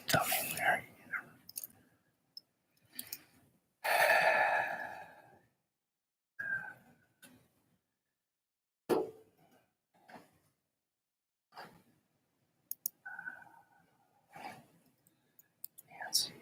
Tell me where. Nancy.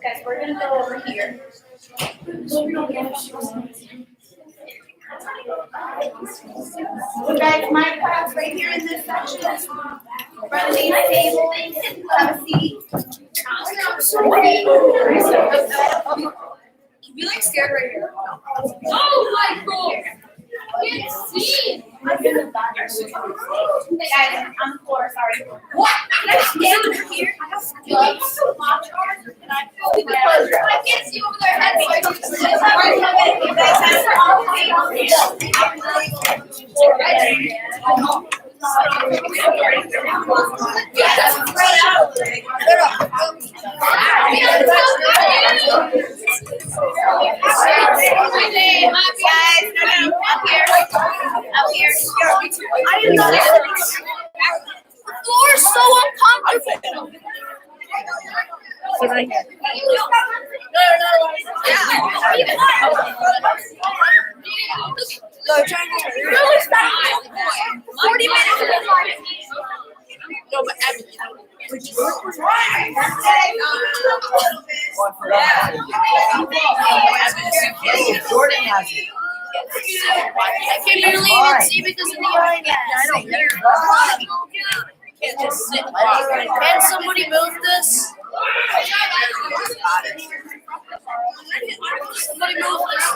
Guys, we're gonna go over here. Guys, my class right here in this section. Run these tables, have a seat. You like scared right here. Oh my God! Can't see. Guys, on the floor, sorry. What? Can I stand over here? I have gloves, watch guards, and I feel I can't see over their heads, so I can see. You guys have all Guys, no, up here. Up here. I didn't know that. The floor is so uncomfortable. Sit right here. No, trying to really stop. 40 minutes. No, but Evan, Jordan has it. I can barely even see because of the eye. I don't care. You can't just sit. Can somebody move this? Somebody move this.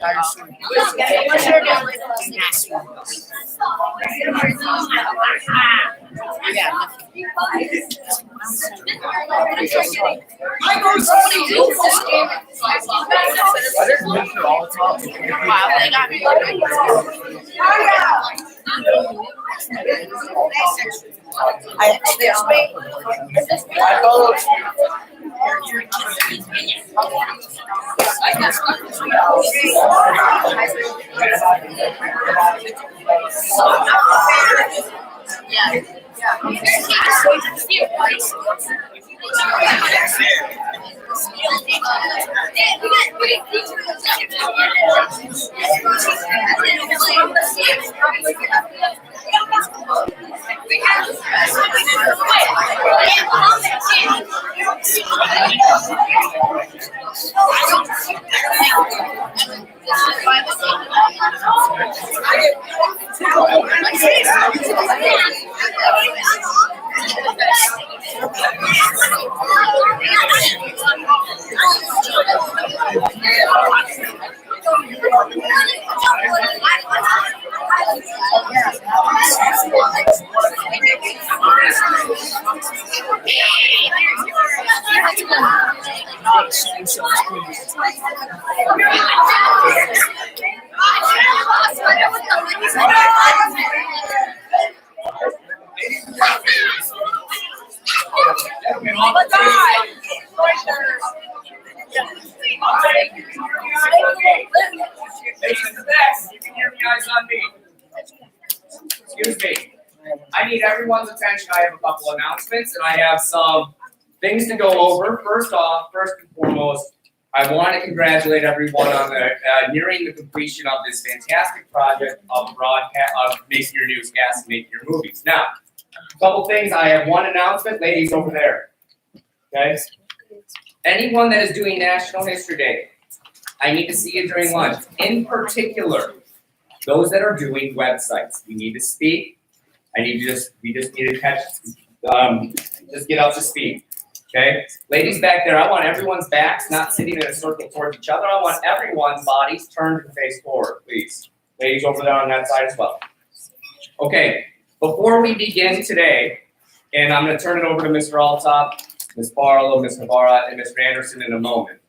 No. Excuse me. I need everyone's attention. I have a couple announcements and I have some things to go over. First and foremost, I want to congratulate everyone on the nearing the completion of this fantastic project of broadcast of making your newscasts and making your movies. Now, a couple things. I have one announcement, ladies over there. Okay. Anyone that is doing National History Day, I need to see you during lunch. In particular, those that are doing websites, you need to speak. We just need to catch, just get up to speed. Okay, ladies back there, I want everyone's backs not sitting in a circle towards each other. I want everyone's bodies turned and face forward, please. Ladies over there on that side as well. Okay, before we begin today, and I'm going to turn it over to Mr. Altop, Ms. Barlow, Ms. Navarra, and Mr. Anderson in a moment,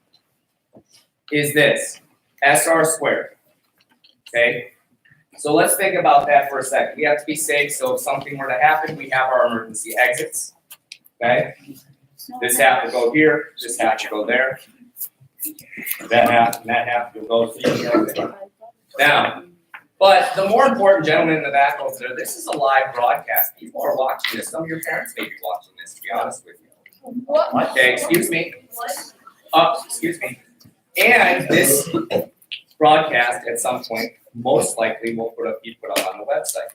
is this, SR squared. Okay, so let's think about that for a second. We have to be safe, so if something were to happen, we have our emergency exits. Okay? This half will go here, this half will go there. That half and that half will go here. Now, but the more important gentleman in the back over there, this is a live broadcast. People are watching this. Some of your parents may be watching this, to be honest with you. Okay, excuse me. Excuse me. And this broadcast at some point, most likely, will be put up on the website.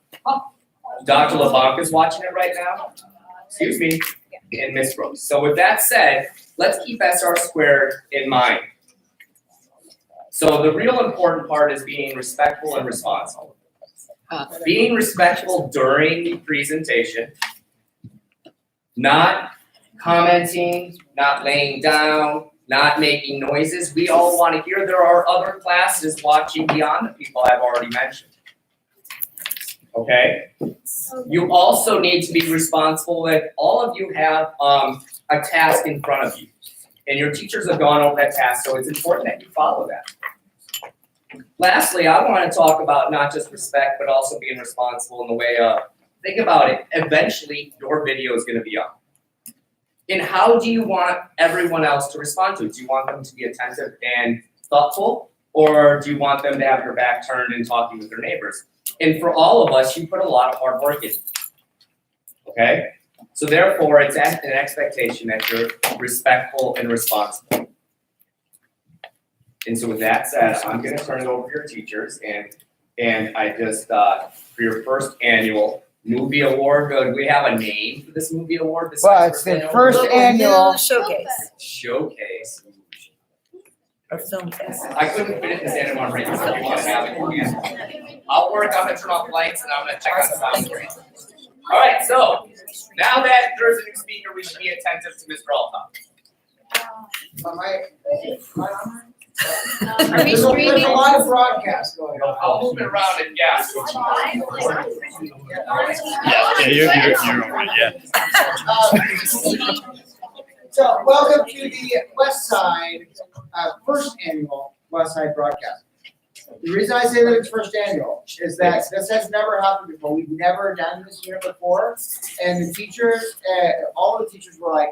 Dr. LeBlanc is watching it right now. Excuse me. And Miss Brooks. So with that said, let's keep SR squared in mind. So the real important part is being respectful and responsible. Being respectful during the presentation, not commenting, not laying down, not making noises. We all want to hear. There are other classes watching beyond the people I've already mentioned. Okay? You also need to be responsible that all of you have a task in front of you. And your teachers have gone over that task, so it's important that you follow that. Lastly, I want to talk about not just respect, but also being responsible in the way of, think about it, eventually your video is going to be up. And how do you want everyone else to respond to it? Do you want them to be attentive and thoughtful? Or do you want them to have their back turned and talking with their neighbors? And for all of us, you put a lot of hard work in. Okay? So therefore, it's an expectation that you're respectful and responsible. And so with that said, I'm going to turn it over to your teachers. And I just, for your first annual movie award, do we have a name for this movie award? Well, it's the first annual showcase. Showcase. Or film fest. I couldn't fit it in Santa Monica, so if you want to have it, you can. I'll work on it, turn off lights, and I'm going to check out the sound screen. All right, so now that there's a new speaker, we should be attentive to Mr. Alton. Are we streaming? There's a lot of broadcasts going on. I'll move it around and yeah. You're already, yeah. So welcome to the West Side, first annual West Side broadcast. The reason I say that it's first annual is that this has never happened before. We've never done this here before. And the teachers, all the teachers were like,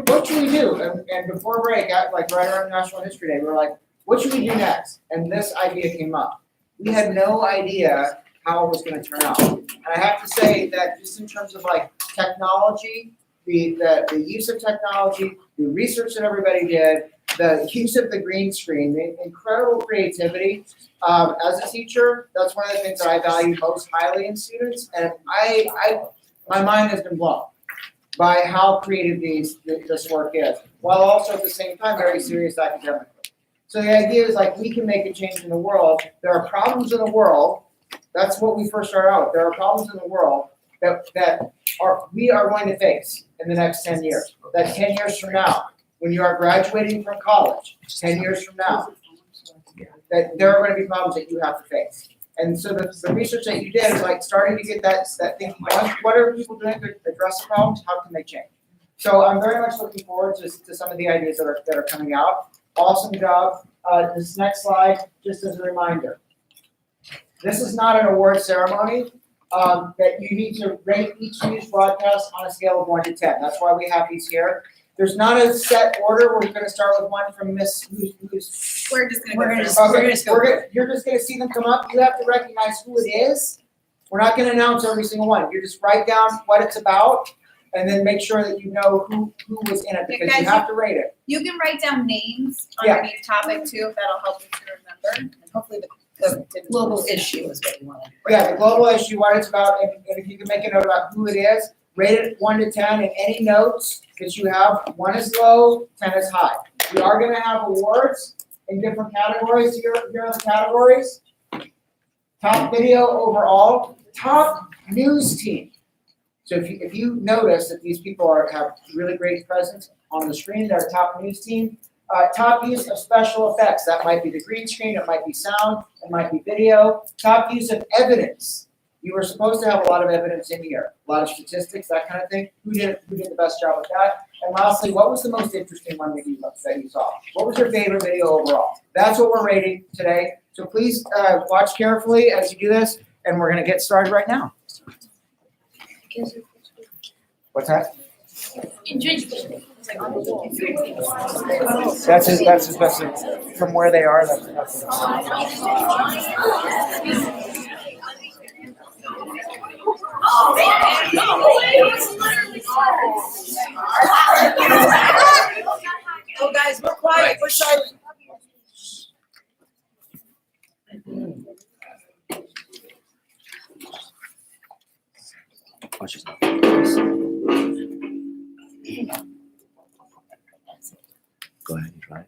what should we do? And before break, like right around National History Day, we were like, what should we do next? And this idea came up. We had no idea how it was going to turn out. And I have to say that just in terms of like technology, the use of technology, the research that everybody did, the use of the green screen, the incredible creativity. As a teacher, that's one of the things that I value most highly in students. And my mind has been blown by how creative this work is, while also at the same time very serious academically. So the idea is like we can make a change in the world. There are problems in the world. That's what we first started out with. There are problems in the world that we are going to face in the next 10 years. That 10 years from now, when you are graduating from college, 10 years from now, that there are going to be problems that you have to face. And so the research that you did is like starting to get that thinking, what are people doing to address the problems? How can they change? So I'm very much looking forward to some of the ideas that are coming out. Awesome job. This next slide, just as a reminder. This is not an award ceremony. That you need to rate each news broadcast on a scale of 1 to 10. That's why we have these here. There's not a set order. We're going to start with one from Miss who's We're just gonna You're just going to see them come up. You have to recognize who it is. We're not going to announce every single one. You just write down what it's about, and then make sure that you know who was in it, because you have to rate it. You can write down names Yeah. underneath topic too, if that'll help you to remember. And hopefully the global issue is what you want. Yeah, the global issue, what it's about, and if you can make a note about who it is, rate it 1 to 10, and any notes that you have, 1 is low, 10 is high. We are going to have awards in different categories. Here are the categories. Top video overall, top news team. So if you notice that these people have really great presence on the screen, they're top news team. Top use of special effects. That might be the green screen, it might be sound, it might be video. Top use of evidence. You were supposed to have a lot of evidence in here, a lot of statistics, that kind of thing. Who did the best job with that? And lastly, what was the most interesting one that you saw? What was your favorite video overall? That's what we're rating today. So please watch carefully as you do this, and we're going to get started right now. What's that? Individually. That's especially from where they are. That's Oh, guys, we're quiet, we're silent. Go ahead and try it.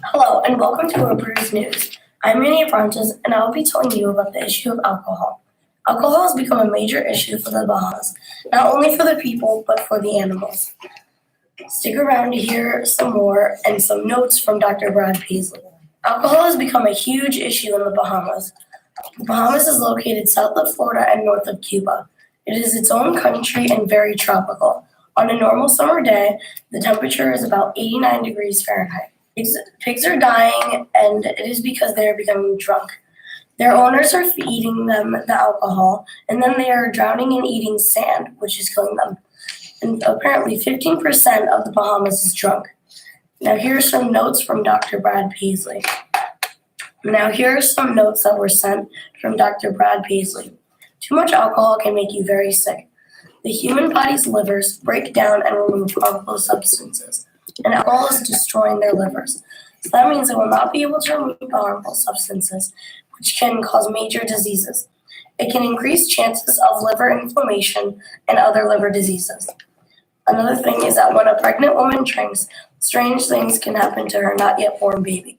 Hello and welcome to Reporters News. I'm Minnie Francis and I will be telling you about the issue of alcohol. Alcohol has become a major issue for the Bahamas, not only for the people but for the animals. Stick around to hear some more and some notes from Dr. Brad Paisley. Alcohol has become a huge issue in the Bahamas. The Bahamas is located south of Florida and north of Cuba. It is its own country and very tropical. On a normal summer day, the temperature is about 89 degrees Fahrenheit. Pigs are dying, and it is because they are becoming drunk. Their owners are feeding them the alcohol, and then they are drowning and eating sand, which is killing them. And apparently 15% of the Bahamas is drunk. Now here are some notes from Dr. Brad Paisley. That were sent from Dr. Brad Paisley. Too much alcohol can make you very sick. The human body's livers break down and remove harmful substances, and alcohol is destroying their livers. So that means they will not be able to remove the harmful substances, which can cause major diseases. It can increase chances of liver inflammation and other liver diseases. Another thing is that when a pregnant woman drinks, strange things can happen to her not yet born baby.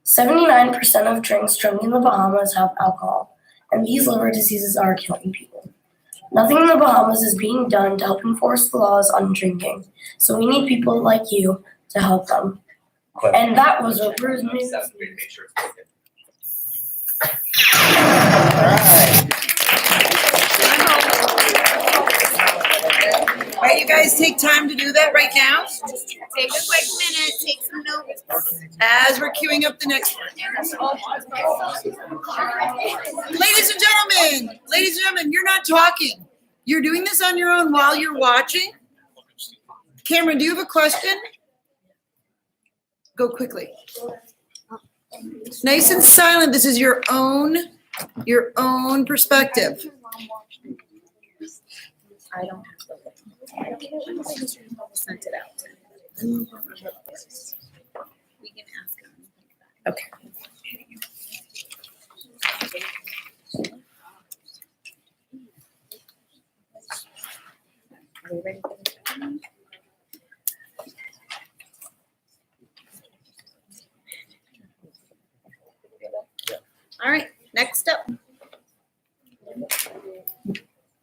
79% of drinks drunk in the Bahamas have alcohol, and these liver diseases are killing people. Nothing in the Bahamas is being done to help enforce the laws on drinking, so we need people like you to help them. And that was Reporters News. All right, you guys take time to do that right now, Take a quick minute, take some notes. as we're queuing up the next one. Ladies and gentlemen, you're not talking. You're doing this on your own while you're watching. Cameron, do you have a question? Go quickly. Nice and silent. This is your own perspective. I don't have the sent it out. We can ask him. Okay. Are we ready for this? All right, next up.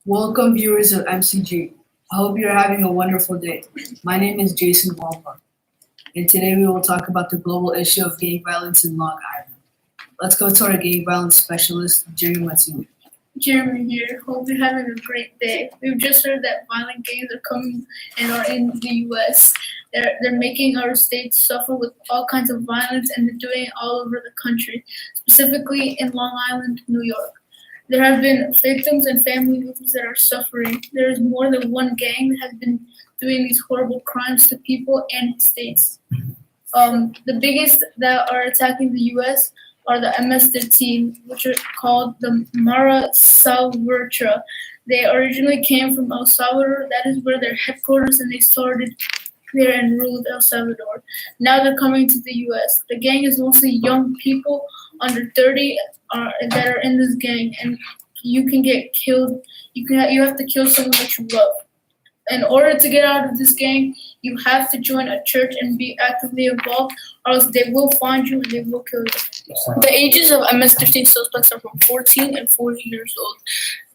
Welcome, viewers of MCG. I hope you're having a wonderful day. My name is Jason Walpa, and today we will talk about the global issue of gang violence in Long Island. Let's go to our gang violence specialist, Jeremy Matsui. Jeremy here. Hope you're having a great day. We've just heard that violent gangs are coming and are in the U.S. They're making our state suffer with all kinds of violence, and they're doing it all over the country, specifically in Long Island, New York. There have been victims and family members that are suffering. There is more than one gang that has been doing these horrible crimes to people and states. The biggest that are attacking the U.S. are the MS-13, which are called the Mara Salvatrucha. They originally came from El Salvador. That is where their headquarters, and they started there and ruled El Salvador. Now they're coming to the U.S. The gang is mostly young people under 30 that are in this gang, and you can get killed. You have to kill someone that you love. In order to get out of this gang, you have to join a church and be actively involved, or else they will find you and they will kill you. The ages of MS-13 suspects are from 14 and 40 years old.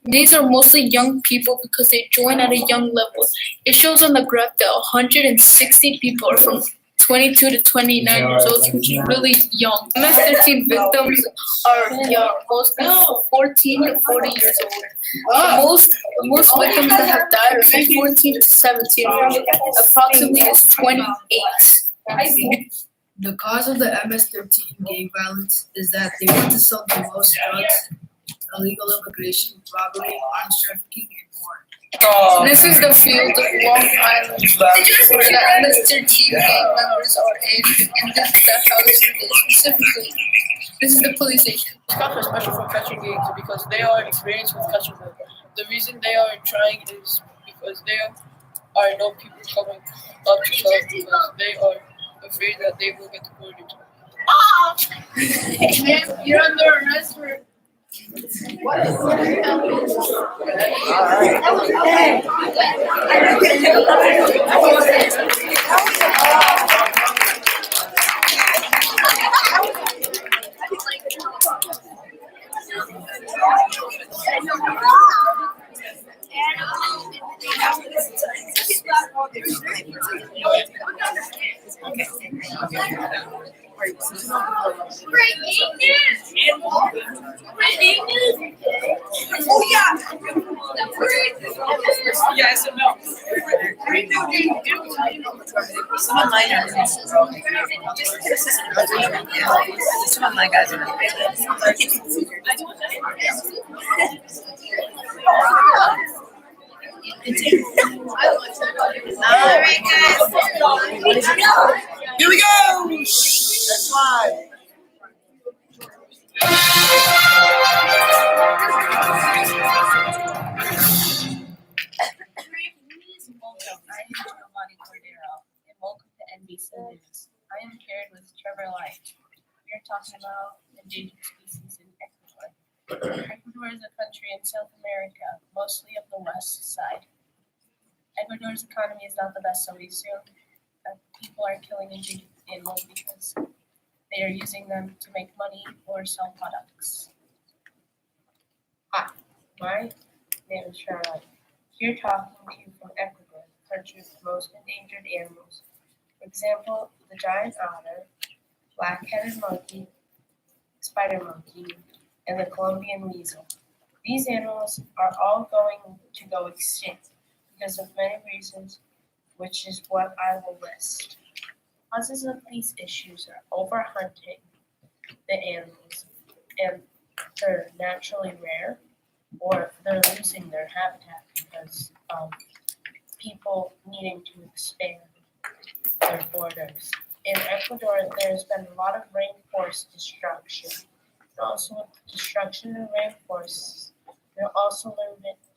These are mostly young people because they join at a young level. It shows on the graph that 160 people are from 22 to 29 years old, which is really young. MS-13 victims are young, mostly 14 to 40 years old. Most victims that have died are from 14 to 17 years old. Approximately is 28. The cause of the MS-13 gang violence is that they want to sell the most drugs illegal immigration, robbery, arms trafficking, and more. This is the field of Long Island where the enlisted gang members are in, and this is the house specifically. This is the police station. Cops are special for catching gangs because they are experienced with catching them. The reason they are trying is because there are no people coming up to them because they are afraid that they will get deported. You're under arrest for. Oh, yeah. Yes and no. Some of mine are some of my guys are all right, guys. Here we go. That's live. Welcome to NBC News. I am paired with Trevor Light. We are talking about endangered species in Ecuador. Ecuador is a country in South America, mostly of the west side. Ecuador's economy is not the best, so we assume that people are killing endangered animals because they are using them to make money or sell products. Hi, my name is Trevor Light. Here talking to you from Ecuador, the country with the most endangered animals. For example, the giant otter, black-headed monkey, spider monkey, and the Colombian weasel. These animals are all going to go extinct because of many reasons, which is what I will list. Causes of these issues are overhunting the animals, and they're naturally rare, or they're losing their habitat because of people needing to expand their borders. In Ecuador, there's been a lot of rainforest destruction. And also with the destruction of rainforests, they're also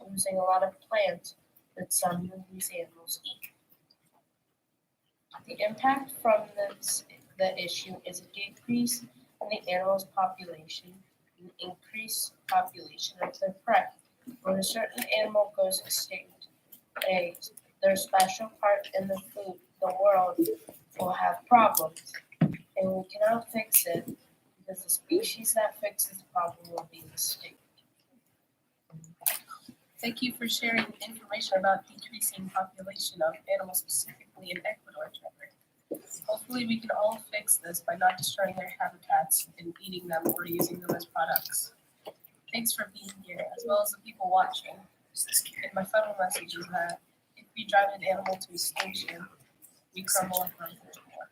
losing a lot of plants that some of these animals eat. The impact from the issue is a decrease in the animal's population and increased population of their prey. When a certain animal goes extinct, their special part in the food, the world will have problems, and we cannot fix it because the species that fixes the problem will be extinct. Thank you for sharing information about decreasing population of animals specifically in Ecuador, Trevor. Hopefully we can all fix this by not destroying their habitats and eating them or using them as products. Thanks for being here, as well as the people watching. And my final message is that if we drive an animal to extinction, we crumble in front of it more.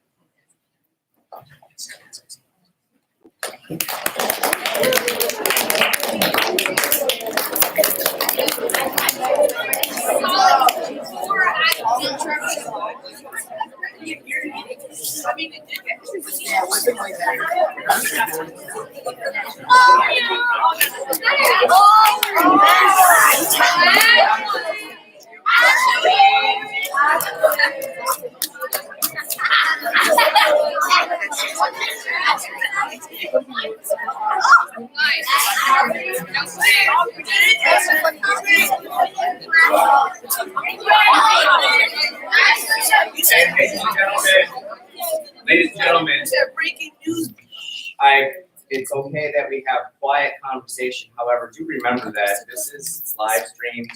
Ladies and gentlemen, it's okay that we have quiet conversation. However, do remember that this is live streamed,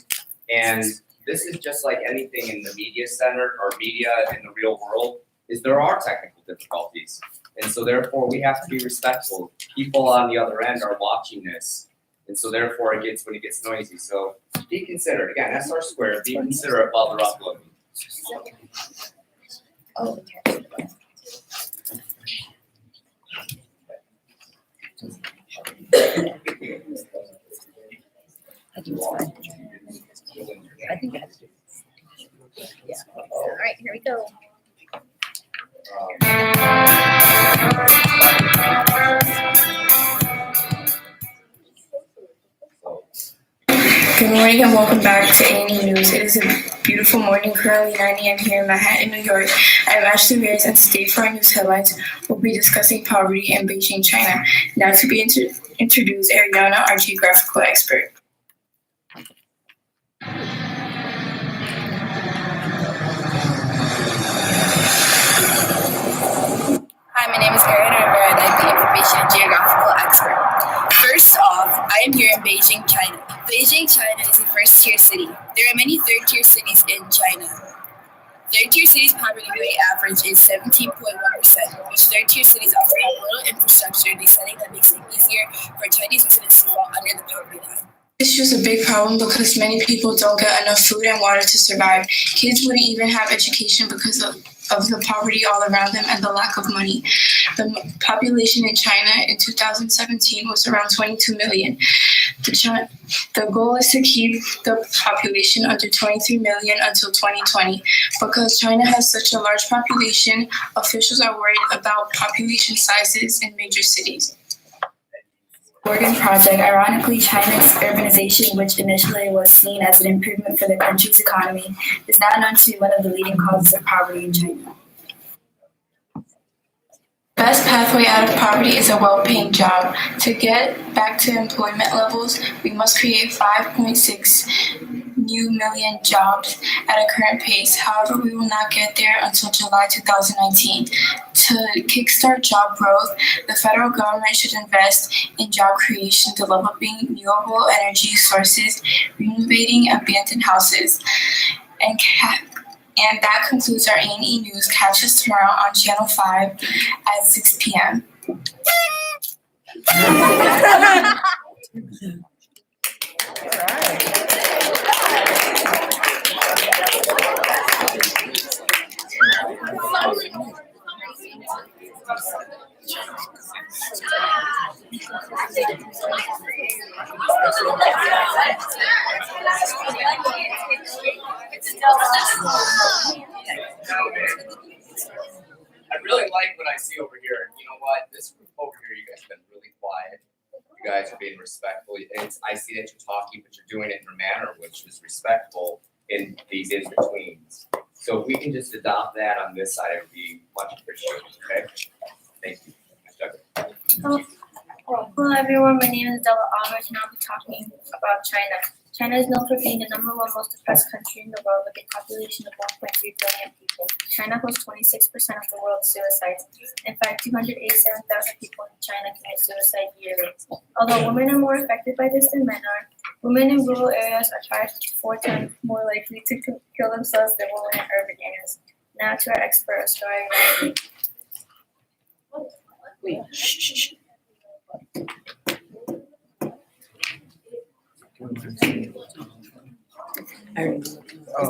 and this is just like anything in the media center or media in the real world, is there are technical difficulties. And so therefore we have to be respectful. People on the other end are watching this. And so therefore when it gets noisy. So be considerate. Again, SR squared, be considerate while they're uploading. Oh, I think it's fine. I think it has to. Yeah. All right, here we go. Good morning and welcome back to A&E News. It is a beautiful morning, currently 9 a.m. here in Manhattan, New York. I'm Ashley Reyes, and today for our news headlines, we'll be discussing poverty in Beijing, China. Now to be introduced, Ariana, our geographical expert. Hi, my name is Erin Rivera, and I'm the Information and Geographical Expert. First off, I am here in Beijing, China. Beijing, China is a first-tier city. There are many third-tier cities in China. Third-tier cities' poverty rate average is 17.1%, which third-tier cities often have little infrastructure in a setting that makes it easier for Chinese residents to fall under the poverty line. This is a big problem because many people don't get enough food and water to survive. Kids wouldn't even have education because of the poverty all around them and the lack of money. The population in China in 2017 was around 22 million. The goal is to keep the population under 23 million until 2020. Because China has such a large population, officials are worried about population sizes in major cities. Oregon Project. Ironically, China's urbanization, which initially was seen as an improvement for the country's economy, is now known to be one of the leading causes of poverty in China. The best pathway out of poverty is a well-paying job. To get back to employment levels, we must create 5.6 new million jobs at a current pace. However, we will not get there until July 2019. To kickstart job growth, the federal government should invest in job creation, developing renewable energy sources, renovating abandoned houses, and that concludes our A&E News. Catch us tomorrow on Channel 5 at 6 p.m. I really like what I see over here. You know what? This group over here, you guys have been really quiet. You guys are being respectful. I see that you're talking, but you're doing it in a manner which is respectful in these in-betweens. So if we can just adopt that on this side, it would be much appreciated, okay? Thank you. Hello everyone, my name is Della Albert and I'll be talking about China. China is known for being the #1 most depressed country in the world with a population of 1.3 billion people. China hosts 26% of the world's suicides. In fact, 287,000 people in China commit suicide yearly. Although women are more affected by this than men are, women in rural areas are 5 to 4 times more likely to kill themselves than women in urban areas. Now to our expert, Astoria. Is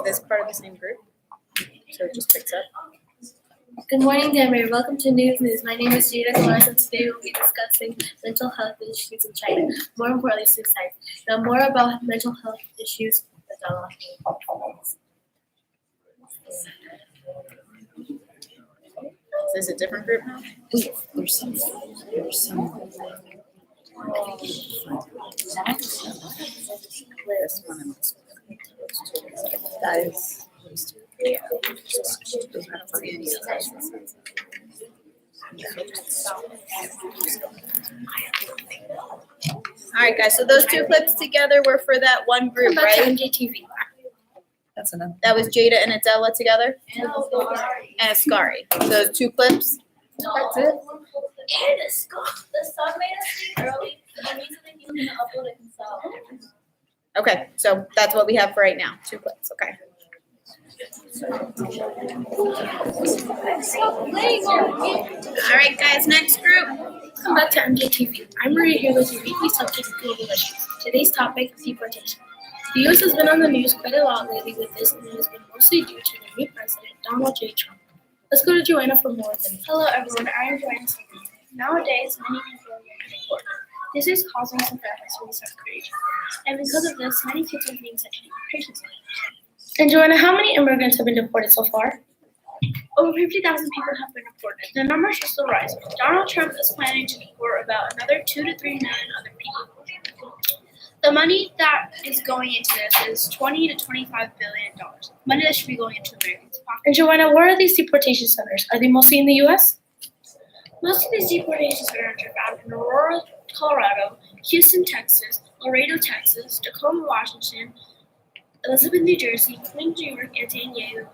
this part of the same group? So it just picks up? Good morning, Denver. Welcome to News. My name is Jada Clark, and today we'll be discussing mental health issues in China. More importantly, suicide. Now, more about mental health issues. Is this a different group now? There's some. This one and this one. That is. I don't see any of those. All right, guys. So those two clips together were for that one group, Back to right? MJTV. That's enough. That was Jada and Adela together, and Ascari. Those two clips. That's it. And the song made us speak early. The reason that he was gonna upload it himself. Okay, so that's what we have for right now. 2 clips. Okay. All right, guys. Next group. Welcome back to MJTV. I'm Maria here with your weekly subject of global issues. Today's topic, deportation. The U.S. has been on the news quite a lot lately with this, and it has been mostly due to the new president, Donald J. Trump. Let's go to Joanna for more than. Hello everyone, I am Joanna. Nowadays, many people are getting deported. This is causing some families to be separated. And because of this, many kids are being sent to deportation centers. And Joanna, how many immigrants have been deported so far? Over 50,000 people have been deported. The numbers are still rising. Donald Trump is planning to deport about another 2 to 3 million other people. The money that is going into this is $20 to $25 billion. Money that should be going into Americans' pockets. And Joanna, where are these deportation centers? Are they mostly in the U.S.? Most of these deportation centers are found in Aurora, Colorado, Houston, Texas, Laredo, Texas, Tacoma, Washington, Elizabeth, New Jersey, Queens, New York, and San Diego,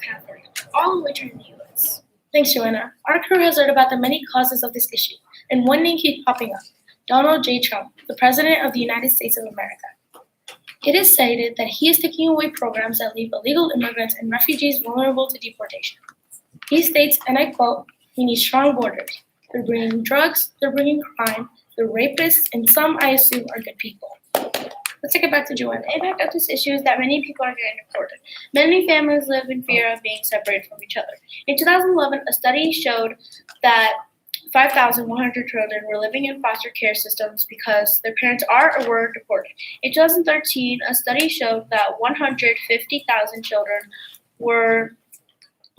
California, all of which are in the U.S. Thanks, Joanna. Our crew has heard about the many causes of this issue, and one name keeps popping up: Donald J. Trump, the President of the United States of America. It is stated that he is taking away programs that leave illegal immigrants and refugees vulnerable to deportation. He states, and I quote, "We need strong borders. They're bringing drugs, they're bringing crime, they're rapists, and some, I assume, are good people." Let's take it back to Joanna. The impact of this issue is that many people are getting deported. Many families live in fear of being separated from each other. In 2011, a study showed that 5,100 children were living in foster care systems because their parents are or were deported. In 2013, a study showed that 150,000 children were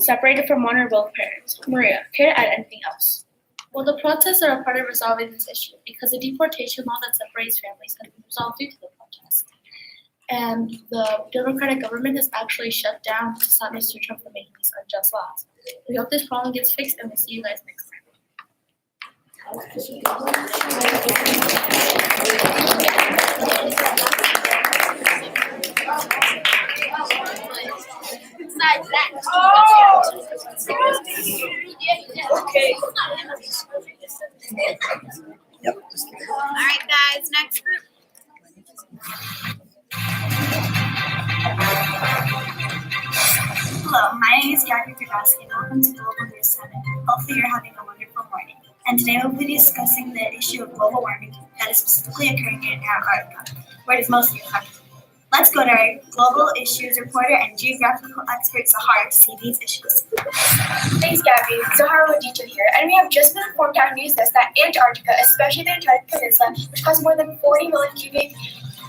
separated from one or both parents. Maria, care to add anything else? Well, the protests are a part of resolving this issue because the deportation law that separates families has been resolved due to the protests. And the Democratic government has actually shut down to stop Mr. Trump from making these unjust laws. We hope this problem gets fixed, and we'll see you guys next time. Besides that, okay. All right, guys, next group. Hello, my name is Gabby Kardasky and welcome to Global News Summit. Hopefully you're having a wonderful morning. And today we'll be discussing the issue of global warming that is specifically occurring in Antarctica, where it is mostly affected. Let's go to our global issues reporter and geographical expert, Zahara, to see these issues. Thanks, Gabby. Zahara Wadija here, and we have just been informed on news that Antarctica, especially the Antarctic Peninsula, which caused more than 40 million cubic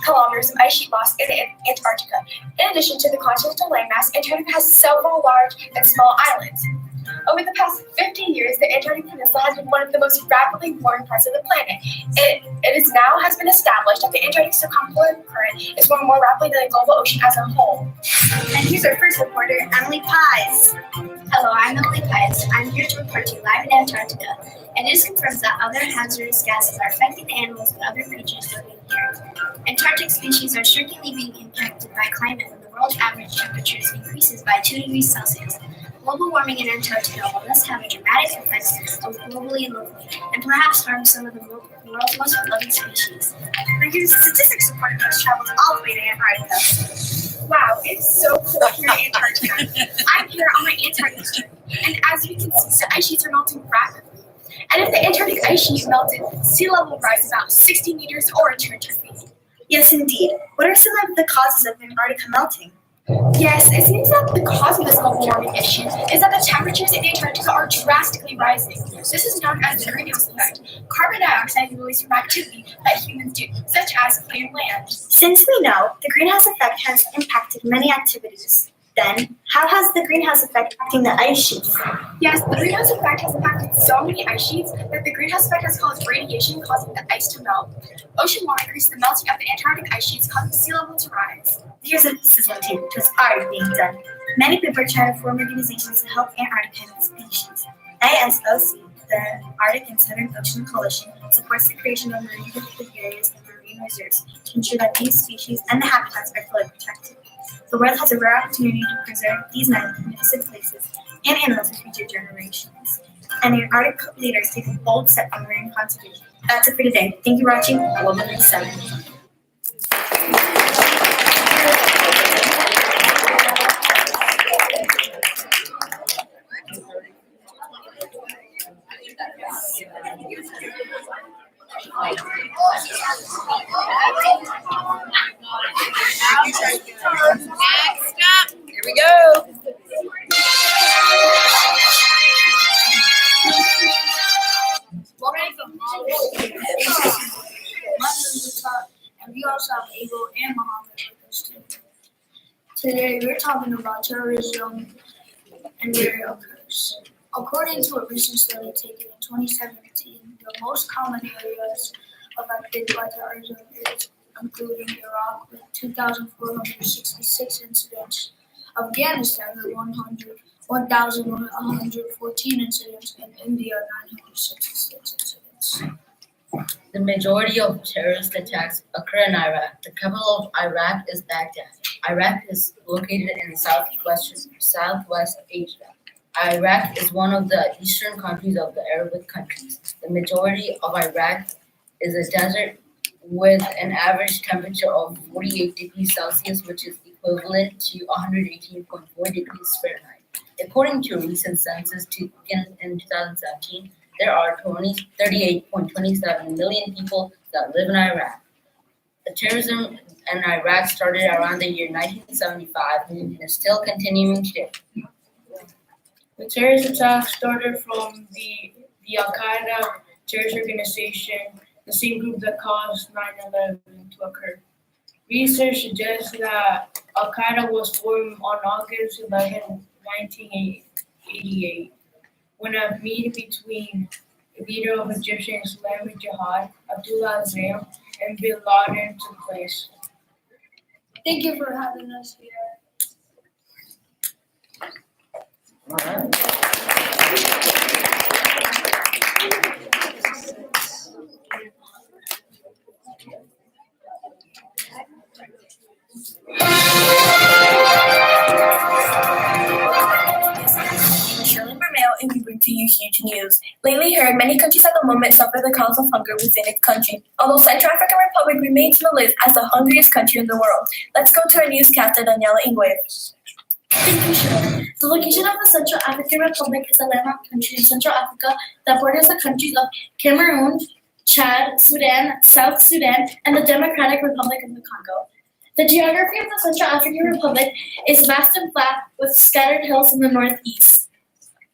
kilometers of ice sheet loss in Antarctica. In addition to the continental landmass, Antarctica has several large and small islands. Over the past 15 years, the Antarctic Peninsula has been one of the most rapidly warming parts of the planet. It has been established that the Antarctic circumpolar current is warming more rapidly than the global ocean as a whole. And here's our first reporter, Emily Pies. Hello, I'm Emily Pies. I'm here to report to you live in Antarctica. And it is confirmed that other hazardous gases are affecting the animals and other creatures living here. Antarctic species are certainly being impacted by climate when the world average temperatures increases by 2 degrees Celsius. Global warming in Antarctica will thus have a dramatic effect both globally and locally, and perhaps harm some of the world's most beloved species. Now here's a statistics reporter who has traveled all the way to Antarctica. Wow, it's so cool here in Antarctica. I'm here on my Antarctic trip, and as we can see, the ice sheets are melting rapidly. And if the Antarctic ice sheet melted, sea level will rise about 60 meters or 200 feet. Yes, indeed. What are some of the causes of Antarctica melting? Yes, it seems that the cause of this global warming issue is that the temperatures in Antarctica are drastically rising. This is known as the greenhouse effect. Carbon dioxide is released from activity that humans do, such as clearing land. Since we know the greenhouse effect has impacted many activities, then how has the greenhouse effect affecting the ice sheets? Yes, the greenhouse effect has impacted so many ice sheets that the greenhouse effect has caused radiation, causing the ice to melt. Ocean water increases the melting of the Antarctic ice sheets, causing sea level to rise. Here's a sizzling tip that's already being done. Many people are trying to form organizations to help Antarctica species. ASOC, the Arctic and Southern Ocean Coalition, supports the creation of marine protected areas and marine reserves to ensure that these species and the habitats are fully protected. The world has a rare opportunity to preserve these magnificent places and animals for future generations. And the Antarctic leaders take a bold step on marine conservation. That's it for today. Thank you for watching Global News Summit. Next up, here we go. We're ready for Today we're talking about terrorism and where it occurs. According to a recent study taken in 2017, the most common areas affected by terrorism is including Iraq with 2,466 incidents, Afghanistan with 1,114 incidents, and India 966 incidents. The majority of terrorist attacks occur in Iraq. The capital of Iraq is Baghdad. Iraq is located in Southwest Asia. Iraq is one of the eastern countries of the Arabic countries. The majority of Iraq is a desert with an average temperature of 48 degrees Celsius, which is equivalent to 118.4 degrees Fahrenheit. According to a recent census taken in 2017, there are 38.27 million people that live in Iraq. The terrorism in Iraq started around the year 1975 and is still continuing today. The terrorist attack started from the Al-Qaeda terrorist organization, the same group that caused 9/11 to occur. Research suggests that Al-Qaeda was formed on August 11, 1988, when a meeting between the leader of Egyptian Islamic Jihad, Abdullah Azam, and bin Laden took place. Thank you for having us here. And we bring to you huge news. Lately heard, many countries at the moment suffer the cause of hunger within its country, although Central African Republic remains on the list as the hungriest country in the world. Let's go to our newscaster, Daniela Ingwe. Thank you, Sharon. The location of the Central African Republic is a landlocked country in Central Africa that borders the countries of Cameroon, Chad, Sudan, South Sudan, and the Democratic Republic of the Congo. The geography of the Central African Republic is vast and flat, with scattered hills in the northeast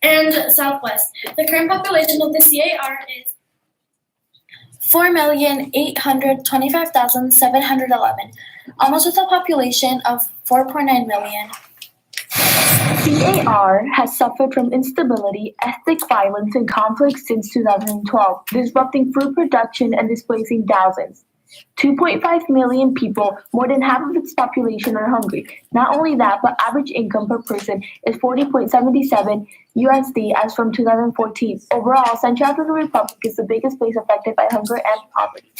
and southwest. The current population of the CAR is 4,825,711, almost with a population of 4.9 million. CAR has suffered from instability, ethnic violence, and conflict since 2012, disrupting food production and displacing thousands. 2.5 million people, more than half of its population, are hungry. Not only that, but average income per person is 40.77 USD as from 2014. Overall, Central African Republic is the biggest place affected by hunger and poverty.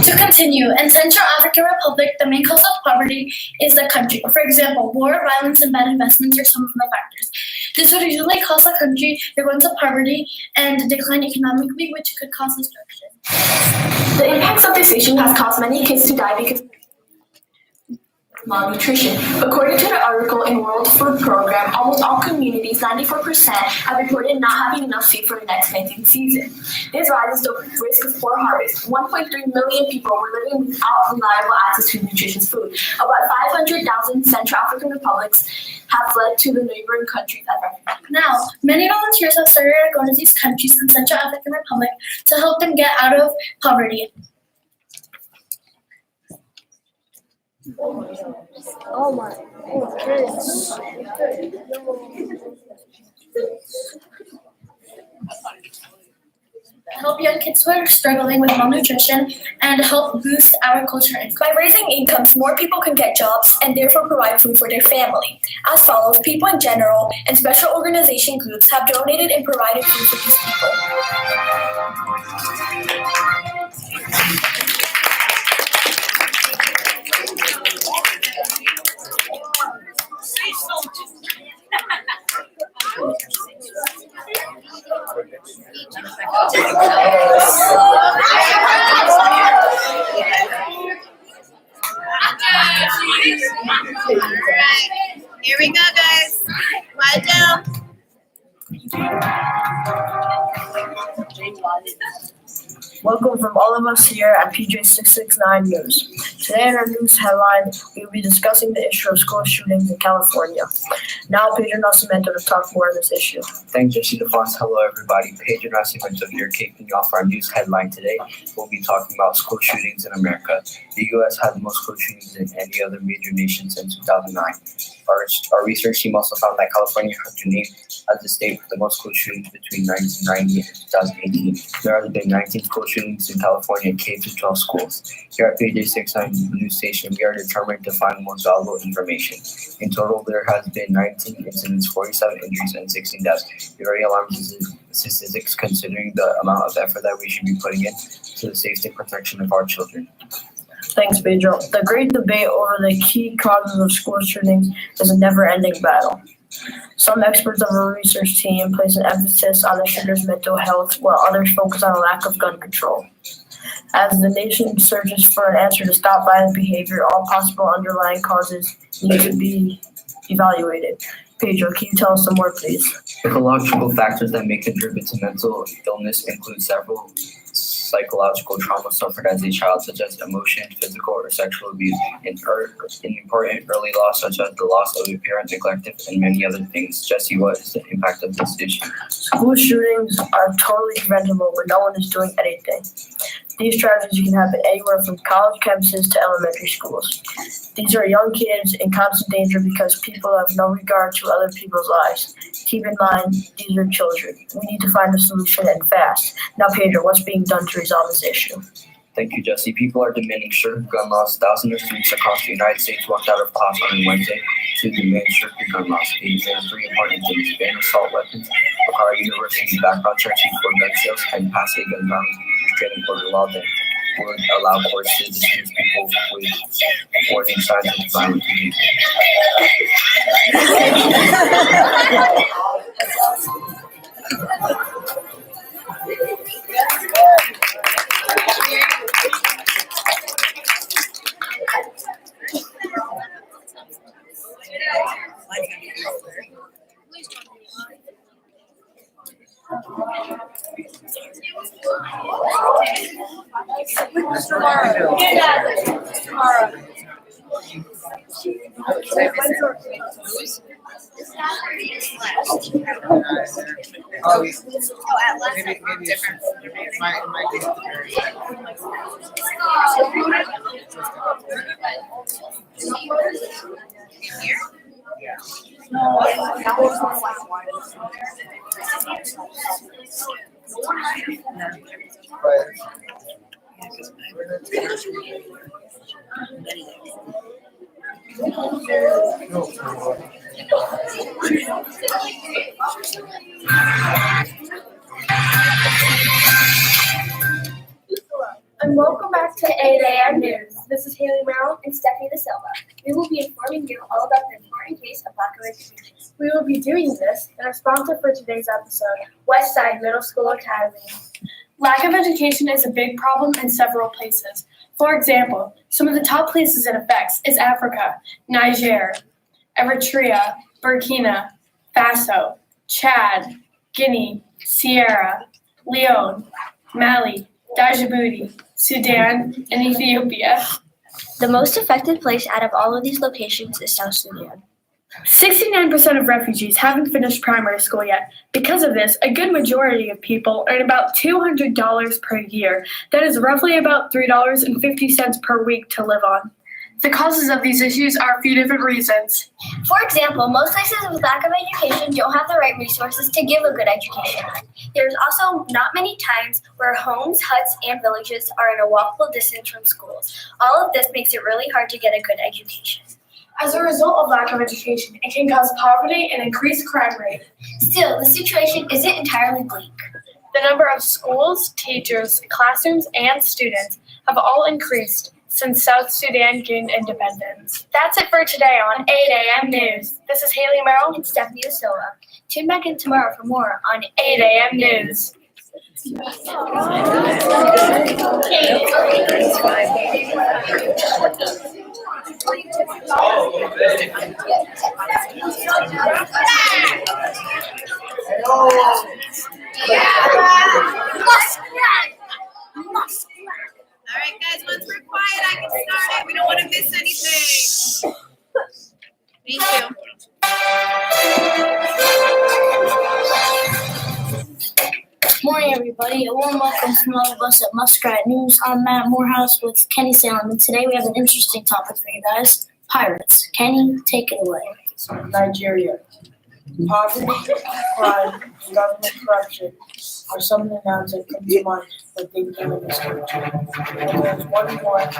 To continue, in Central African Republic, the main cause of poverty is the country. For example, war, violence, and bad investments are some of the factors. This would usually cause the country to go into poverty and decline economically, which could cause destruction. The impacts of this issue has caused many kids to die because of malnutrition. According to the article in World Food Program, almost all communities, 94%, have reported not having enough food for the next planting season. This rises the risk of poor harvest. 1.3 million people were living without reliable access to nutritious food. About 500,000 Central African republics have fled to the neighboring countries as refugees. Now, many volunteers have started going to these countries in Central African Republic to help them get out of poverty. Oh my goodness. Help young kids who are struggling with malnutrition and help boost agriculture income. By raising incomes, more people can get jobs and therefore provide food for their family. As follows, people in general and special organization groups have donated and provided food for these people. Alright, here we go, guys. Quiet down. Welcome from all of us here at PJ669 News. Today in our news headline, we will be discussing the issue of school shootings in California. Now Pedro Nascimento to talk more on this issue. Thanks, Jesse DeFons. Hello, everybody. Pedro Nascimento here, kicking off our news headline today. We'll be talking about school shootings in America. The U.S. had the most school shootings than any other major nation since 2009. Our research team also found that California has been named as the state with the most school shootings between 1990 and 2018. There have been 19 school shootings in California K-12 schools. Here at PJ69 News Station, we are determined to find the most valuable information. In total, there has been 19 incidents, 47 injuries, and 16 deaths. Very alarming statistics considering the amount of effort that we should be putting in to the safety and protection of our children. Thanks, Pedro. The great debate over the key causes of school shootings is a never-ending battle. Some experts of our research team place an emphasis on the shooter's mental health, while others focus on a lack of gun control. As the nation searches for an answer to stop violent behavior, all possible underlying causes need to be evaluated. Pedro, can you tell us some more, please? Psychological factors that may contribute to mental illness include several psychological trauma suffered as a child, such as emotion, physical, or sexual abuse, and important early loss, such as the loss of a parent, neglect, and many other things. Jesse, what is the impact of this issue? School shootings are totally preventable, but no one is doing anything. These tragedies can happen anywhere from college campuses to elementary schools. These are young kids in constant danger because people have no regard to other people's lives. Keep in mind, these are children. We need to find a solution and fast. Now, Pedro, what's being done to resolve this issue? Thank you, Jesse. People are demanding stricter gun laws. Thousands of students across the United States walked out of class on Wednesday to demand stricter gun laws. They demand three important things: ban assault weapons, require university background checks before gun sales, and pass a gun violence restraining order law that would allow courts to dismiss people with warning signs of violent behavior. And welcome back to 8 a.m. News. This is Haley Merrill and Stephanie De Silva. We will be informing you all about the important case of lack of education. We will be doing this in our sponsor for today's episode, Westside Middle School Academy. Lack of education is a big problem in several places. For example, some of the top places it affects is Africa, Niger, Eritrea, Burkina Faso, Chad, Guinea, Sierra Leone, Mali, Djibouti, Sudan, and Ethiopia. The most affected place out of all of these locations is South Sudan. 69% of refugees haven't finished primary school yet. Because of this, a good majority of people earn about $200 per year. That is roughly about $3.50 per week to live on. The causes of these issues are a few different reasons. For example, most places with lack of education don't have the right resources to give a good education. There's also not many times where homes, huts, and villages are in a walkable distance from schools. All of this makes it really hard to get a good education. As a result of lack of education, it can cause poverty and increase crime rate. Still, the situation isn't entirely bleak. The number of schools, teachers, classrooms, and students have all increased since South Sudan gained independence. That's it for today on 8 a.m. News. This is Haley Merrill and Stephanie De Silva. Tune back in tomorrow for more on 8 a.m. News. Yeah. Hey everybody, a warm welcome from all of us at Muskrat News. I'm Matt Morehouse with Kenny Salem, and today we have an interesting topic for you guys, pirates. Kenny, take it away. Nigeria. Poverty, crime, and government corruption are some of the nouns that come to mind when thinking of this country. And there's one more that is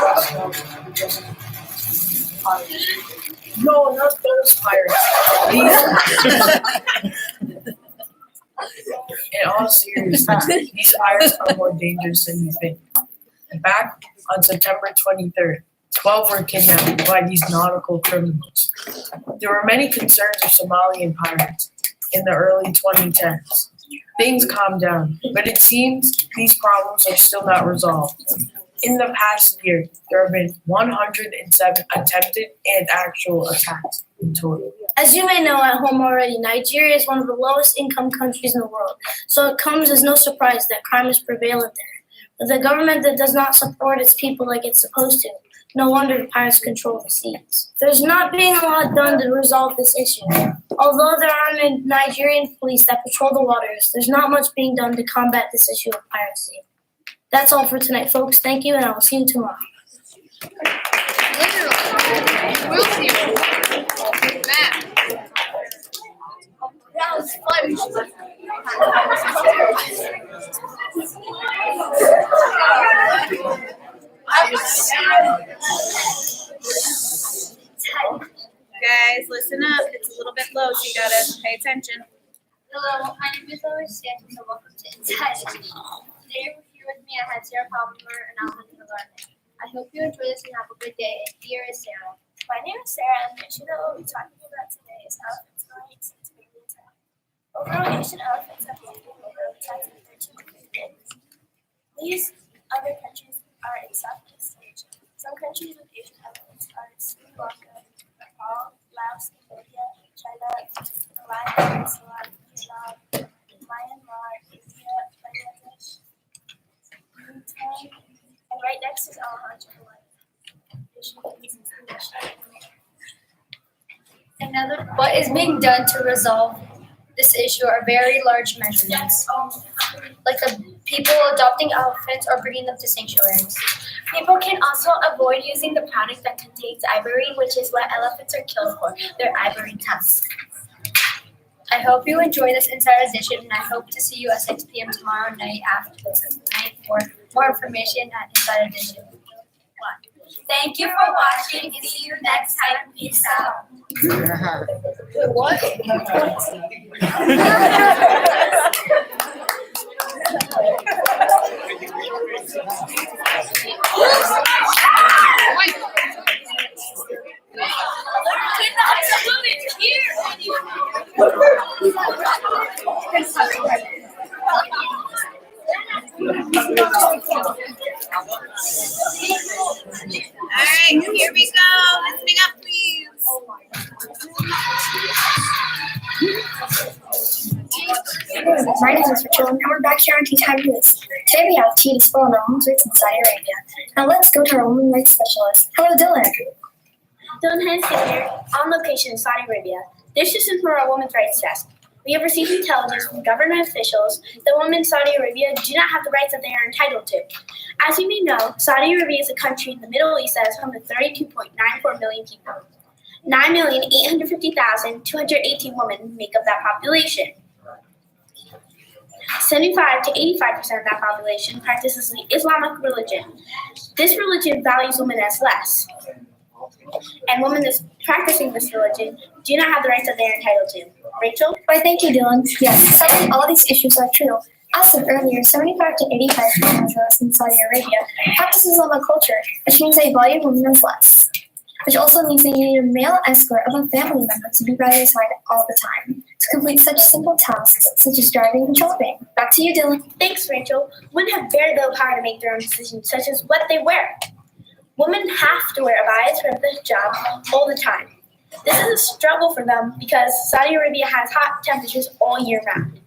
less known than just pirates. No, not those pirates. In all seriousness, these pirates are more dangerous than you think. Back on September 23rd, 12 were kidnapped by these nautical criminals. There were many concerns of Somalian pirates in the early 2010s. Things calmed down, but it seems these problems are still not resolved. In the past year, there have been 107 attempted and actual attacks in total. As you may know at home already, Nigeria is one of the lowest income countries in the world, so it comes as no surprise that crime is prevalent there. With a government that does not support its people like it's supposed to, no wonder the pirates control the seas. There's not being a lot done to resolve this issue. Although there are Nigerian police that patrol the waters, there's not much being done to combat this issue of piracy. That's all for tonight, folks. Thank you, and I will see you tomorrow. We'll see you. Matt. That was fun. Guys, listen up. It's a little bit low, so you gotta pay attention. Hello, my name is Santos, and welcome to Inside. Today here with me, I have Sarah Palmer and Alejandra Garland. I hope you enjoy this and have a good day. And here is Sarah. My name is Sarah, and the issue that we'll be talking about today is elephants' rights to be attacked. Overall, Asian elephants have been attacked in 13 countries. These other countries are in Southeast Asia. Some countries with Asian elephants are Sri Lanka, Nepal, Laos, Cambodia, China, the Latin Peninsula, Vietnam, Myanmar, India, Bangladesh, Bhutan, and right next is Alejandra. What is being done to resolve this issue are very large measurements, like the people adopting elephants or bringing them to sanctuaries. People can also avoid using the product that contains ivory, which is what elephants are killed for, their ivory tusks. I hope you enjoy this Inside Edition, and I hope to see you at 6 p.m. tomorrow night for more information at Inside Edition. Thank you for watching and see you next time. Peace out. What? All right, here we go. Listening up, please. My name is Rachel, and we're back here on Tea Time News. Today we have tea to spill on women's rights in Saudi Arabia. Now let's go to our women's rights specialist. Hello, Dylan. Dylan Henson here, on location in Saudi Arabia. This is for our women's rights desk. We have received intelligence from government officials that women in Saudi Arabia do not have the rights that they are entitled to. As you may know, Saudi Arabia is a country in the Middle East that is home to 32.94 million people. 9,850,218 women make up that population. 75 to 85% of that population practices the Islamic religion. This religion values women as less. And women practicing this religion do not have the rights that they are entitled to. Rachel? Why, thank you, Dylan. Yes, sadly, all these issues are true. As said earlier, 75 to 85% of those in Saudi Arabia practice Islamic culture, which means they value women as less. Which also means they need a male escort of a family member to be by their side all the time to complete such simple tasks such as driving and shopping. Back to you, Dylan. Thanks, Rachel. Women have very little power to make their own decisions, such as what they wear. Women have to wear abayas or the hijab all the time. This is a struggle for them because Saudi Arabia has hot temperatures all year round.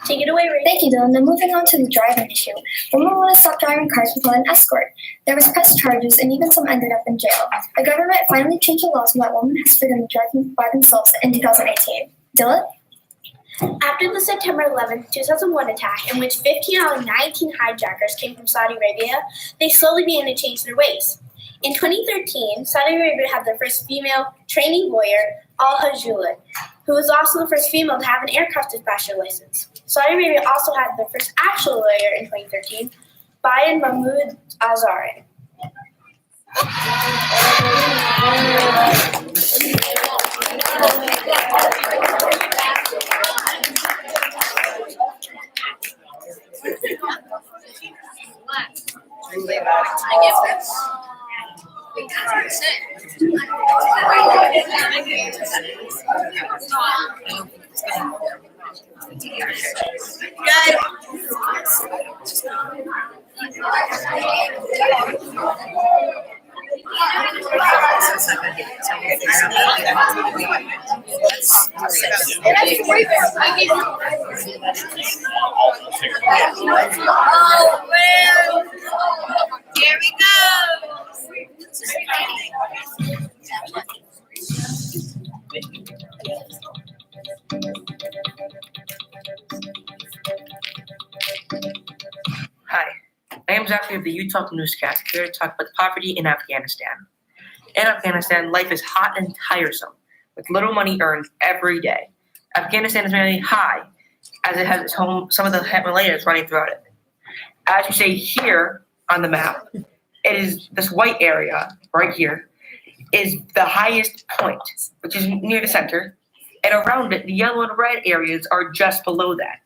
Take it away, Rachel. Thank you, Dylan. Then moving on to the driving issue. Women want to stop driving cars without an escort. There was press charges and even some ended up in jail. The government finally changed the law so that women have freedom to drive by themselves in 2018. Dylan? After the September 11, 2001 attack, in which 15 out of 19 hijackers came from Saudi Arabia, they slowly began to change their ways. In 2013, Saudi Arabia had their first female training lawyer, Al Hajjullah, who was also the first female to have an aircraft dispatcher license. Saudi Arabia also had their first actual lawyer in 2013, Bayan Mahmoud Azari. Oh, man. Here we go. Hi, I am Zachary of the Utah Newscast, here to talk about poverty in Afghanistan. In Afghanistan, life is hot and tiresome, with little money earned every day. Afghanistan is very high, as it has its home, some of the Himalayas running throughout it. As you see here on the map, it is this white area right here is the highest point, which is near the center, and around it, the yellow and red areas are just below that,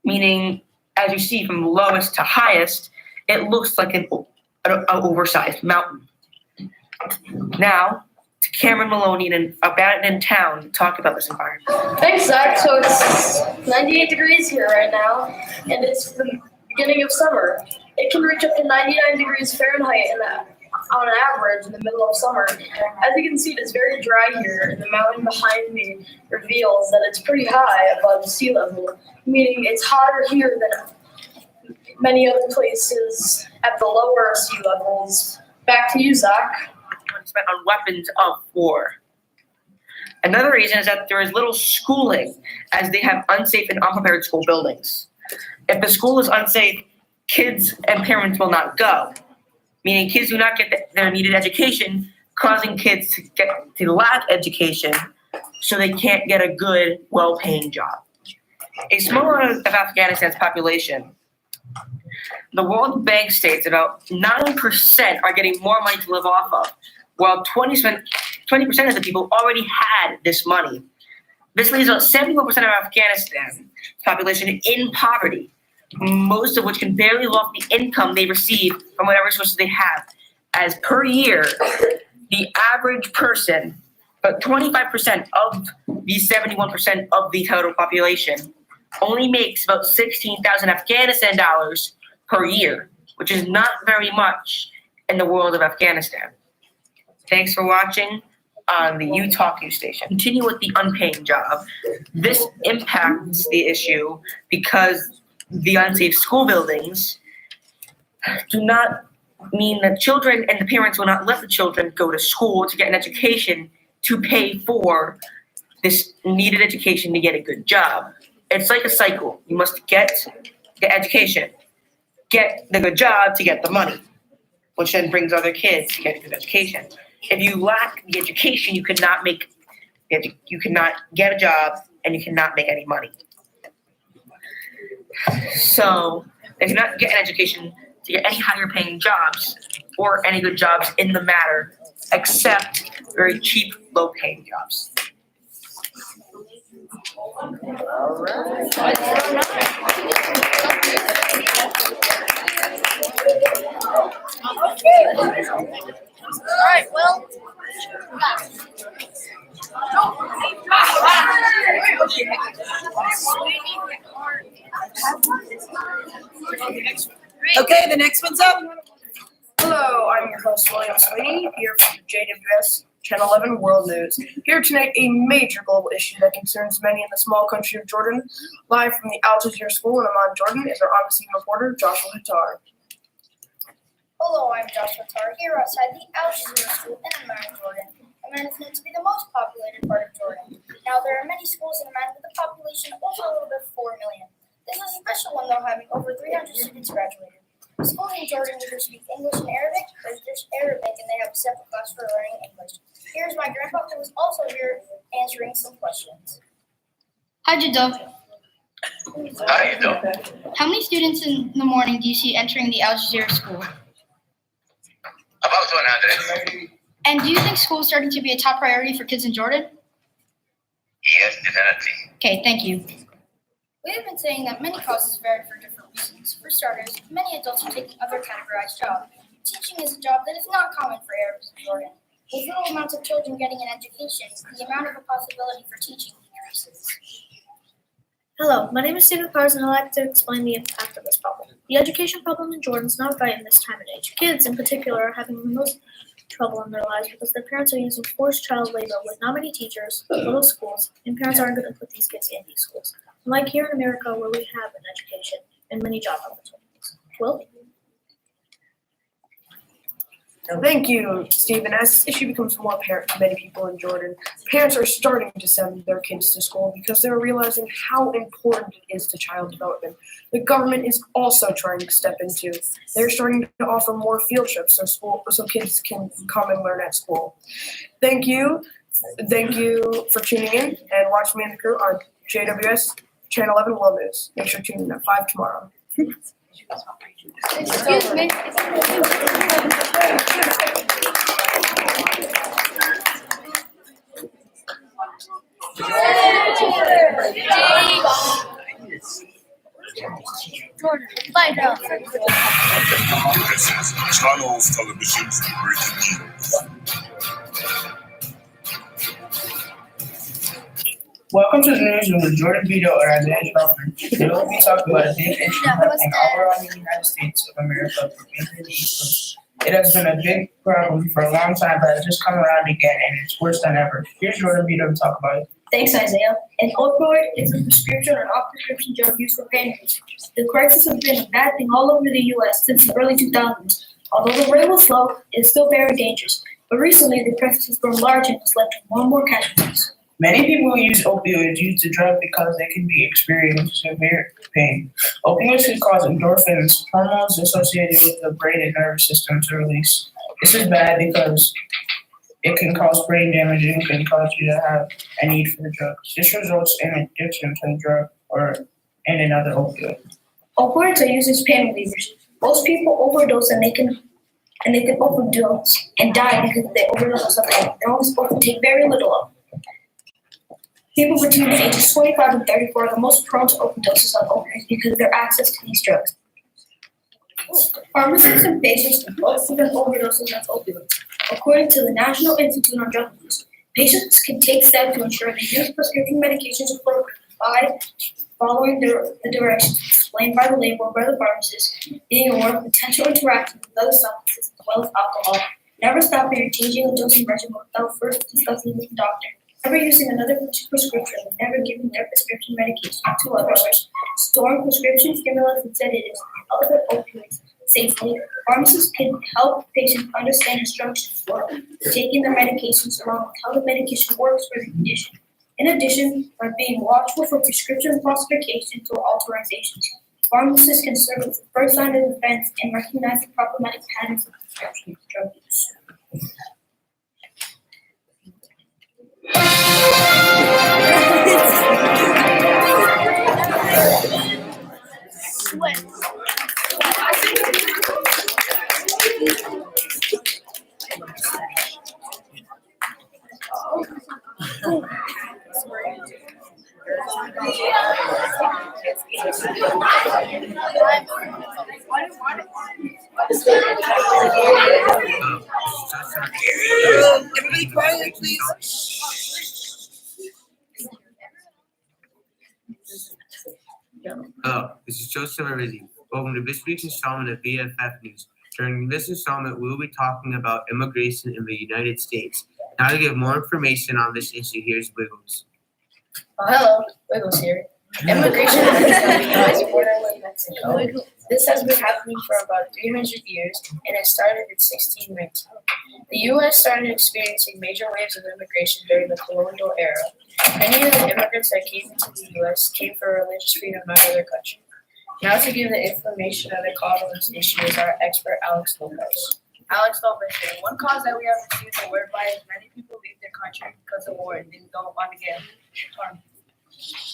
meaning, as you see from lowest to highest, it looks like an oversized mountain. Now, to Cameron Maloney in an abandoned town to talk about this environment. Thanks, Zach. So it's 98 degrees here right now, and it's the beginning of summer. It can reach up to 99 degrees Fahrenheit on average in the middle of summer. As you can see, it is very dry here, and the mountain behind me reveals that it's pretty high above sea level, meaning it's hotter here than many other places at the lower sea levels. Back to you, Zach. Spent on weapons of war. Another reason is that there is little schooling, as they have unsafe and unprepared school buildings. If the school is unsafe, kids and parents will not go, meaning kids do not get their needed education, causing kids to lack education, so they can't get a good, well-paying job. A small amount of Afghanistan's population, the World Bank states about 9% are getting more money to live off of, while 20% of the people already had this money. This leaves about 71% of Afghanistan's population in poverty, most of which can barely live off the income they receive from whatever sources they have. As per year, the average person, but 25% of the 71% of the total population, only makes about 16,000 Afghanistan dollars per year, which is not very much in the world of Afghanistan. Thanks for watching on the Utah News Station. Continue with the unpaying job. This impacts the issue because the unsafe school buildings do not mean that children and the parents will not let the children go to school to get an education to pay for this needed education to get a good job. It's like a cycle. You must get the education, get the good job to get the money, which then brings other kids to get a good education. If you lack the education, you cannot get a job, and you cannot make any money. So if you're not getting an education to get any higher paying jobs or any good jobs in the matter, except very cheap, low paying jobs. All right, well, okay, the next one's up. Hello, I'm your host, William Sweeney, here from JWS Channel 11 World News. Here tonight, a major global issue that concerns many in the small country of Jordan. Live from the Al Jazeera School in Amman, Jordan, is our on-the-scene reporter, Joshua Hattar. Hello, I'm Joshua Tar, here outside the Al Jazeera School in Amman, Jordan. Amman is known to be the most populated part of Jordan. Now, there are many schools in Amman, but the population also a little bit 4 million. This is a special one though, having over 300 students graduated. Schools in Jordan either speak English and Arabic, or there's Arabic and they have a separate class for learning English. Here's my grandpa who is also here answering some questions. Hi, Jadot. How you doing? How many students in the morning do you see entering the Al Jazeera school? About 100. And do you think school is starting to be a top priority for kids in Jordan? Yes, definitely. Okay, thank you. We have been saying that many causes vary for different reasons. For starters, many adults are taking other categorized jobs. Teaching is a job that is not common for Arabs in Jordan. With little amounts of children getting an education, the amount of a possibility for teaching decreases. Hello, my name is Stephen Pars and I'd like to explain the impact of this problem. The education problem in Jordan is not right in this time and age. Kids in particular are having the most trouble in their lives because their parents are using forced child labor with not many teachers, little schools, and parents aren't going to put these kids in these schools. Unlike here in America where we have an education and many job opportunities. Will? Thank you, Stephen. As this issue becomes more apparent to many people in Jordan, parents are starting to send their kids to school because they're realizing how important it is to child development. The government is also trying to step into. They're starting to offer more field trips so kids can come and learn at school. Thank you for tuning in and watching me and the crew on JWS Channel 11 World News. Make sure to tune in at 5 tomorrow. Excuse me. Jordan, light up. This is Channels Television's breaking news. Welcome to the news with Jordan Vito and Isaiah Shelford. Today we'll be talking about a big issue happening all around the United States of America, particularly the East Coast. It has been a big problem for a long time, but it's just come around again, and it's worse than ever. Here's Jordan Vito to talk about it. Thanks, Isaiah. An opioid is a prescription or non-prescription drug used for pain relief. The crisis has been a bad thing all over the U.S. since the early 2000s. Although the rate was slow, it is still very dangerous. But recently, the crisis has grown large and has led to more and more casualties. Many people who use opioids use the drug because they can be experiencing severe pain. Opioids can cause endorphins, hormones associated with the brain and nervous system to release. This is bad because it can cause brain damage and can cause you to have a need for the drug. This results in addiction to the drug or in another opioid. Opioids are used as pain relievers. Most people overdose and they can overdose and die because they overdose of pain. They're only supposed to take very little of. People between the ages 25 and 34 are the most prone to overdoses on opioids because of their access to these drugs. Pharmacists and patients can both prevent overdoses of opioids. According to the National Institute on Drug Abuse, patients can take steps to ensure they use prescription medications appropriately by following the directions explained by the label by the pharmacist, being aware of potential interactions with other substances as well as alcohol, never stopping or changing a dosing regimen without first discussing with the doctor, never using another prescription, never giving their prescription medication to others, storing prescription stimulants and sedatives and other opioids safely. Pharmacists can help patients understand instructions for taking their medications along with how the medication works for the condition. In addition, by being watchful for prescription falsifications or authorizations, pharmacists can serve as the first line of defense and recognize the problematic patterns of prescription drug use. Everybody quiet, please. Hello, this is Joseph Rizzi. Welcome to this week's installment of BFF News. During this installment, we will be talking about immigration in the United States. Now to give more information on this issue, here's Wiggles. Hello, Wiggles here. Immigration has the U.S. border with Mexico. This has been happening for about 300 years, and it started in 1619. The U.S. started experiencing major waves of immigration during the colonial era. Many of the immigrants that came into the U.S. came for religious freedom, not other countries. Now to give the information of the cause of this issue is our expert Alex Lopez. Alex Lopez here. One cause that we have received the word by is many people leave their country because of war and they don't want to get harmed.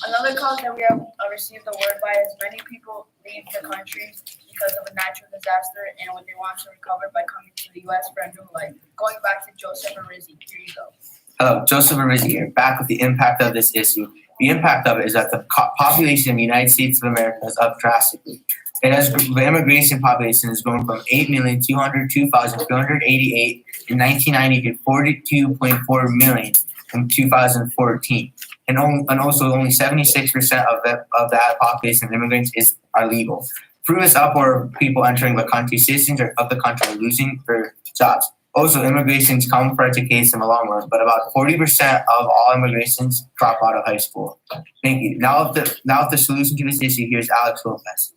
Another cause that we have received the word by is many people leave the country because of a natural disaster and when they want to recover by coming to the U.S. for a new life. Going back to Joseph Arizzi. Here you go. Hello, Joseph Arizzi here, back with the impact of this issue. The impact of it is that the population of the United States of America is up drastically. The immigration population has grown from 8,202,388 in 1990 to 42.4 million in 2014. And also only 76% of that population of immigrants are legal. Through this uproar of people entering the country, citizens of the country are losing their jobs. Also, immigrations come for education in the long run, but about 40% of all immigrations drop out of high school. Thank you. Now, the solution to this issue, here's Alex Lopez.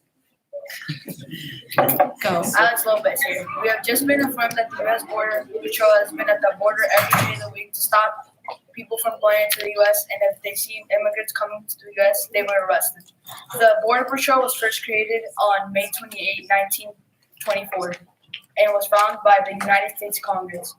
Go. Alex Lopez here. We have just been informed that the U.S. Border Patrol has been at the border every day of the week to stop people from going into the U.S. and if they see immigrants coming to the U.S., they were arrested. The Border Patrol was first created on May 28, 1924, and was founded by the United States Congress.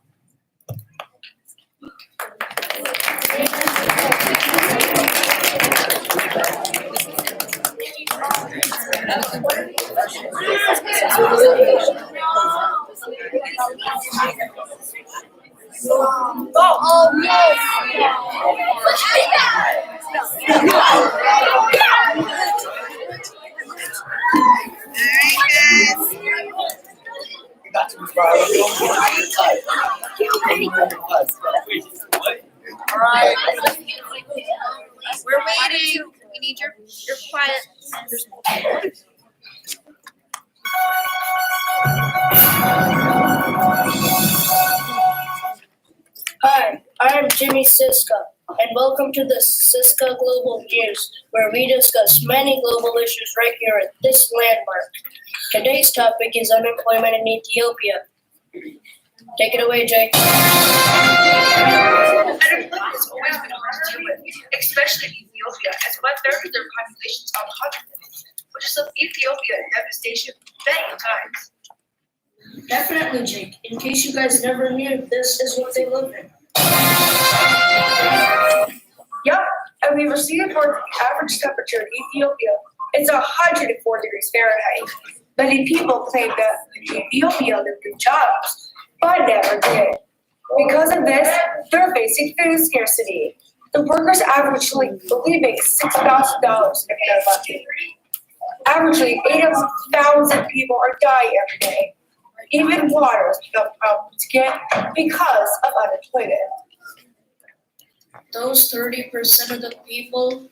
Oh no! Alright. We're waiting. We need your quiet. Hi, I'm Jimmy Siska, and welcome to the Siska Global News, where we discuss many global issues right here at this landmark. Today's topic is unemployment in Ethiopia. Take it away, Jake. Unemployment has always been hard to deal with, especially in Ethiopia, as 1/3 of their population is undocumented, which has left Ethiopia in devastation many times. Definitely, Jake. In case you guys never knew, this is what they live in. Yep, and we received for the average temperature in Ethiopia is 104 degrees Fahrenheit. Many people claim that Ethiopia lived in jobs, but never did. Because of this, they're facing food scarcity. The workers averagely only make $6,000 if they're lucky. Averagely, 8,000 people are dying every day. Even water has become a problem to get because of unemployment. Those 30% of the people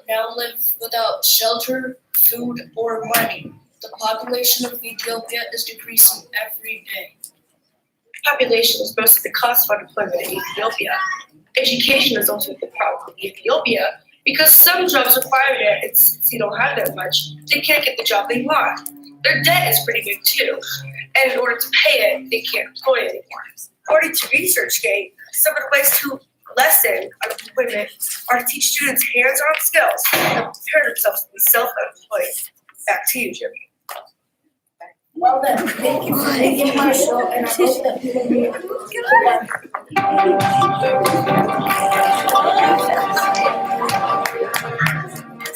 now live without shelter, food, or money. The population of Ethiopia is decreasing every day. Population is most of the cost of unemployment in Ethiopia. Education is also the problem in Ethiopia because some jobs require it, and since you don't have that much, they can't get the job they want. Their debt is pretty big too, and in order to pay it, they can't employ anymore. According to ResearchGate, some of the ways to lessen unemployment are to teach students hands-on skills and prepare themselves to be self-employed. Back to you, Jimmy. Well then, thank you for taking my show, and I hope that you will be able to get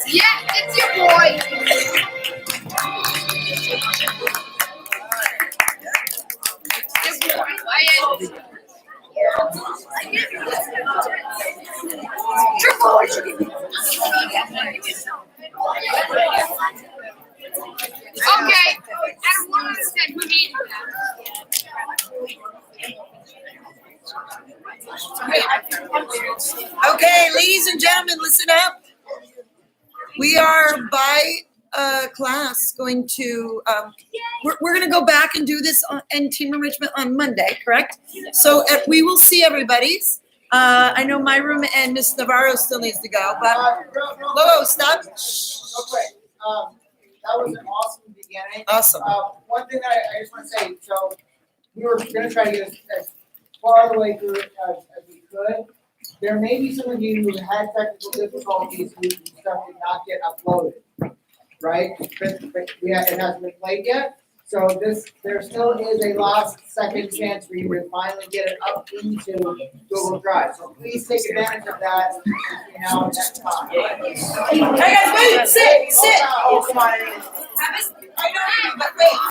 Yeah, it's your boy. Okay, and one said who needs that. Okay, ladies and gentlemen, listen up. We are by class going to, we're going to go back and do this in team enrichment on Monday, correct? So we will see everybody's. I know my room and Miss Navarro still needs to go, but whoa, stop. Real quick, that was an awesome beginning. Awesome. One thing that I just want to say, so we were gonna try to get as far the way through it as we could. There may be some of you who had technical difficulties whose stuff did not get uploaded, right? But it hasn't been played yet. So there still is a last second chance for you to finally get it up into Google Drive. So please take advantage of that between now and next time. Hey guys, wait, sit. Oh, come on. I know, but wait.